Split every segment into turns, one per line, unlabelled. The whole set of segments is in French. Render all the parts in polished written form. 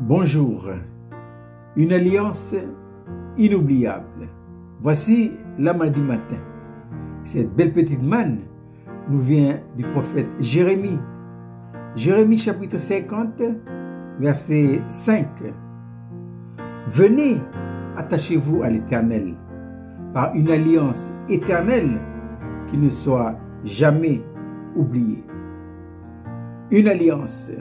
Bonjour, une alliance inoubliable. Voici la mardi matin. Cette belle petite manne nous vient du prophète Jérémie. Jérémie chapitre 50, verset 5. Venez, attachez-vous à l'Éternel par une alliance éternelle qui ne soit jamais oubliée. Une alliance.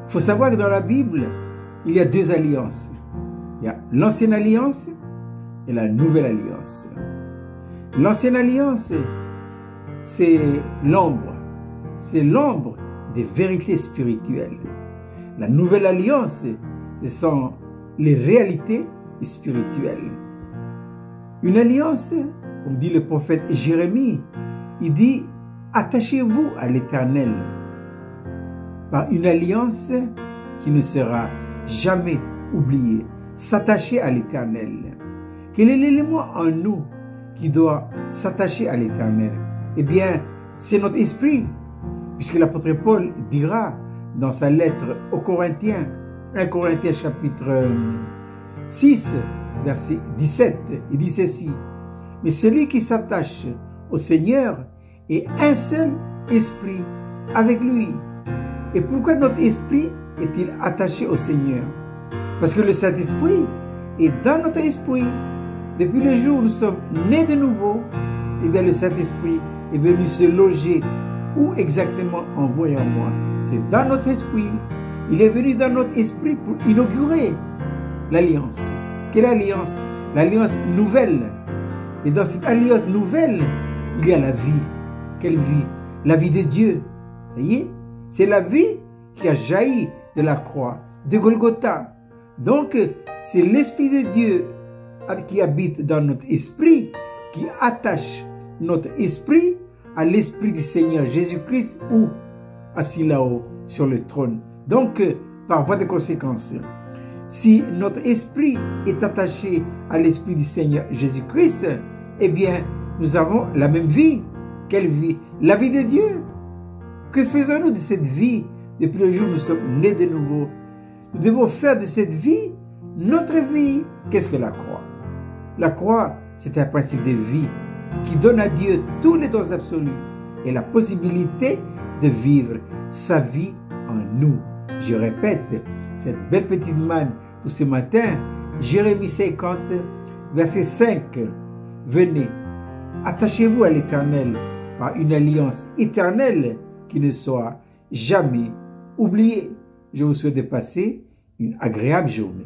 Il faut savoir que dans la Bible, il y a deux alliances. Il y a l'ancienne alliance et la nouvelle alliance. L'ancienne alliance, c'est l'ombre. C'est l'ombre des vérités spirituelles. La nouvelle alliance, ce sont les réalités spirituelles. Une alliance, comme dit le prophète Jérémie, il dit « Attachez-vous à l'Éternel » par une alliance qui ne sera jamais oubliée. S'attacher à l'Éternel. Quel est l'élément en nous qui doit s'attacher à l'Éternel? Eh bien, c'est notre esprit, puisque l'apôtre Paul dira dans sa lettre aux Corinthiens, 1 Corinthiens chapitre 6, verset 17, il dit ceci: mais celui qui s'attache au Seigneur est un seul esprit avec lui. Et pourquoi notre esprit est-il attaché au Seigneur? Parce que le Saint-Esprit est dans notre esprit. Depuis le jour où nous sommes nés de nouveau, eh bien le Saint-Esprit est venu se loger. Où exactement? En voyant moi. C'est dans notre esprit. Il est venu dans notre esprit pour inaugurer l'alliance. Quelle alliance? L'alliance nouvelle. Et dans cette alliance nouvelle, il y a la vie. Quelle vie? La vie de Dieu. Ça y est? C'est la vie qui a jailli de la croix, de Golgotha. Donc, c'est l'Esprit de Dieu qui habite dans notre esprit, qui attache notre esprit à l'Esprit du Seigneur Jésus-Christ, ou assis là-haut sur le trône. Donc, par voie de conséquence, si notre esprit est attaché à l'Esprit du Seigneur Jésus-Christ, eh bien, nous avons la même vie. Quelle vie? La vie de Dieu. Que faisons-nous de cette vie depuis le jour où nous sommes nés de nouveau? Nous devons faire de cette vie notre vie. Qu'est-ce que la croix? La croix, c'est un principe de vie qui donne à Dieu tous les dons absolus et la possibilité de vivre sa vie en nous. Je répète, cette belle petite manne pour ce matin, Jérémie 50, verset 5. Venez, attachez-vous à l'Éternel par une alliance éternelle qui ne soit jamais oubliée. Je vous souhaite de passer une agréable journée.